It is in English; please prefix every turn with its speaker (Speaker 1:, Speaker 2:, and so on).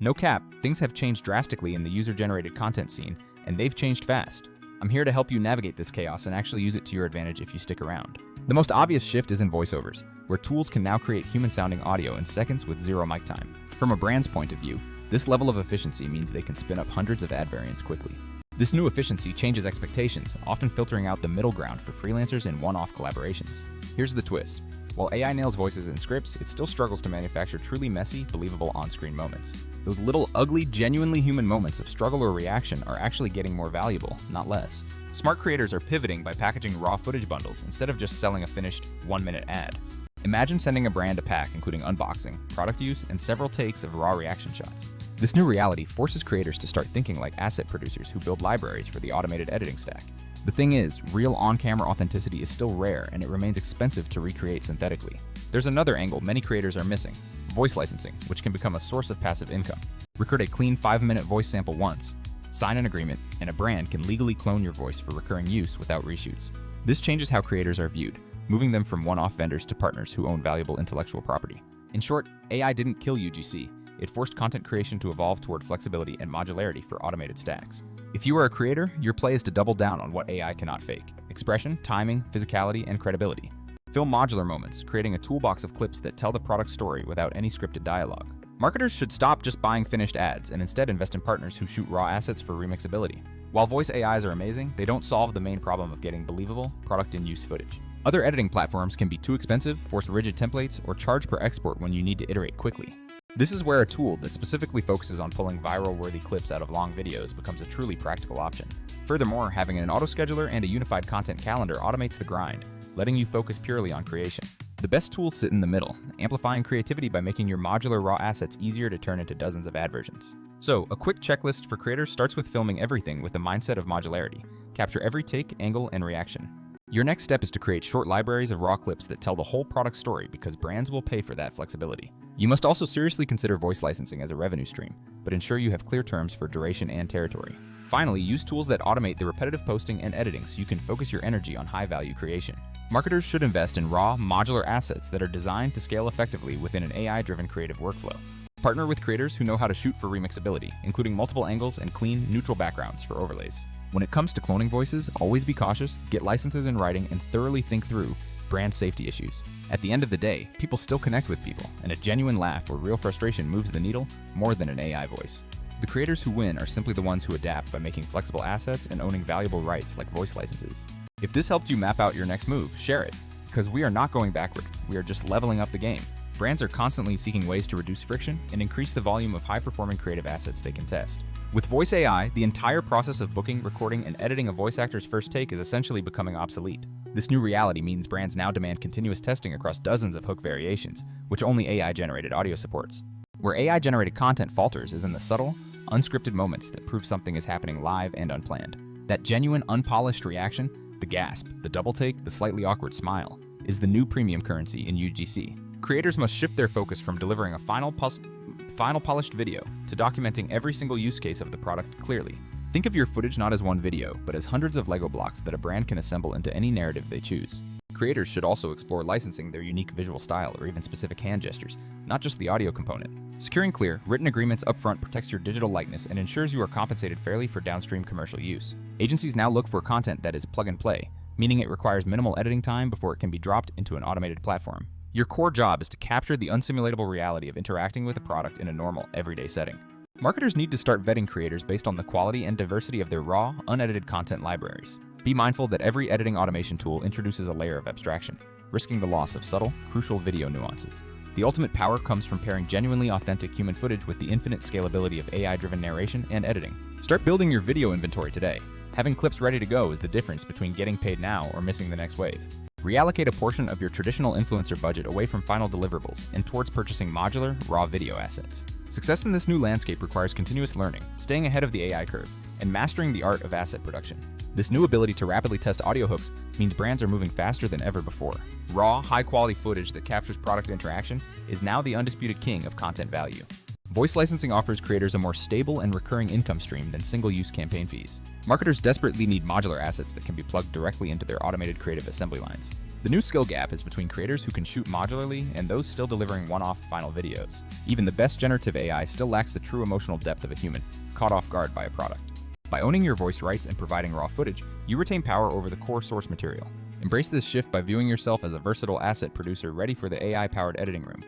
Speaker 1: No cap, things have changed drastically in the user-generated content scene, and they've changed fast. I'm here to help you navigate this chaos and actually use it to your advantage if you stick around. The most obvious shift is in voiceovers, where tools can now create human-sounding audio in seconds with zero mic time. From a brand's point of view, this level of efficiency means they can spin up hundreds of ad variants quickly. This new efficiency changes expectations, often filtering out the middle ground for freelancers and one-off collaborations. Here's the twist. While AI nails voices and scripts, it still struggles to manufacture truly messy, believable on-screen moments. Those little, ugly, genuinely human moments of struggle or reaction are actually getting more valuable, not less. Smart creators are pivoting by packaging raw footage bundles instead of just selling a finished 1-minute ad. Imagine sending a brand a pack including unboxing, product use, and several takes of raw reaction shots. This new reality forces creators to start thinking like asset producers who build libraries for the automated editing stack. The thing is, real on-camera authenticity is still rare and it remains expensive to recreate synthetically. There's another angle many creators are missing: voice licensing, which can become a source of passive income. Record a clean 5-minute voice sample once, sign an agreement, and a brand can legally clone your voice for recurring use without reshoots. This changes how creators are viewed, moving them from one-off vendors to partners who own valuable intellectual property. In short, AI didn't kill UGC. It forced content creation to evolve toward flexibility and modularity for automated stacks. If you are a creator, your play is to double down on what AI cannot fake: expression, timing, physicality, and credibility. Film modular moments, creating a toolbox of clips that tell the product story without any scripted dialogue. Marketers should stop just buying finished ads and instead invest in partners who shoot raw assets for remixability. While voice AIs are amazing, they don't solve the main problem of getting believable, product-in-use footage. Other editing platforms can be too expensive, force rigid templates, or charge per export when you need to iterate quickly. This is where a tool that specifically focuses on pulling viral-worthy clips out of long videos becomes a truly practical option. Furthermore, having an autoscheduler and a unified content calendar automates the grind, letting you focus purely on creation. The best tools sit in the middle, amplifying creativity by making your modular raw assets easier to turn into dozens of ad versions. So, a quick checklist for creators starts with filming everything with the mindset of modularity. Capture every take, angle, and reaction. Your next step is to create short libraries of raw clips that tell the whole product story because brands will pay for that flexibility. You must also seriously consider voice licensing as a revenue stream, but ensure you have clear terms for duration and territory. Finally, use tools that automate the repetitive posting and editing so you can focus your energy on high-value creation. Marketers should invest in raw, modular assets that are designed to scale effectively within an AI-driven creative workflow. Partner with creators who know how to shoot for remixability, including multiple angles and clean, neutral backgrounds for overlays. When it comes to cloning voices, always be cautious, get licenses in writing, and thoroughly think through brand safety issues. At the end of the day, people still connect with people, and a genuine laugh or real frustration moves the needle more than an AI voice. The creators who win are simply the ones who adapt by making flexible assets and owning valuable rights like voice licenses. If this helped you map out your next move, share it, because we are not going backward, we are just leveling up the game. Brands are constantly seeking ways to reduce friction and increase the volume of high-performing creative assets they can test. With voice AI, the entire process of booking, recording, and editing a voice actor's first take is essentially becoming obsolete. This new reality means brands now demand continuous testing across dozens of hook variations, which only AI-generated audio supports. Where AI-generated content falters is in the subtle, unscripted moments that prove something is happening live and unplanned. That genuine, unpolished reaction, the gasp, the double take, the slightly awkward smile, is the new premium currency in UGC. Creators must shift their focus from delivering a final polished video to documenting every single use case of the product clearly. Think of your footage not as one video, but as hundreds of Lego blocks that a brand can assemble into any narrative they choose. Creators should also explore licensing their unique visual style or even specific hand gestures, not just the audio component. Securing clear, written agreements upfront protects your digital likeness and ensures you are compensated fairly for downstream commercial use. Agencies now look for content that is plug and play, meaning it requires minimal editing time before it can be dropped into an automated platform. Your core job is to capture the unsimulatable reality of interacting with a product in a normal, everyday setting. Marketers need to start vetting creators based on the quality and diversity of their raw, unedited content libraries. Be mindful that every editing automation tool introduces a layer of abstraction, risking the loss of subtle, crucial video nuances. The ultimate power comes from pairing genuinely authentic human footage with the infinite scalability of AI-driven narration and editing. Start building your video inventory today. Having clips ready to go is the difference between getting paid now or missing the next wave. Reallocate a portion of your traditional influencer budget away from final deliverables and towards purchasing modular, raw video assets. Success in this new landscape requires continuous learning, staying ahead of the AI curve, and mastering the art of asset production. This new ability to rapidly test audio hooks means brands are moving faster than ever before. Raw, high-quality footage that captures product interaction is now the undisputed king of content value. Voice licensing offers creators a more stable and recurring income stream than single-use campaign fees. Marketers desperately need modular assets that can be plugged directly into their automated creative assembly lines. The new skill gap is between creators who can shoot modularly and those still delivering one-off final videos. Even the best generative AI still lacks the true emotional depth of a human, caught off guard by a product. By owning your voice rights and providing raw footage, you retain power over the core source material. Embrace this shift by viewing yourself as a versatile asset producer ready for the AI-powered editing room.